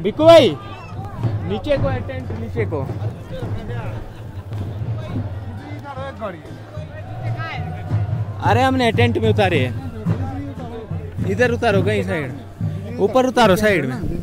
बिकू भाई नीचे को है टेंट, नीचे को। अरे हमने टेंट में उतारे है, इधर उतारो कहीं साइड, ऊपर उतारो साइड में।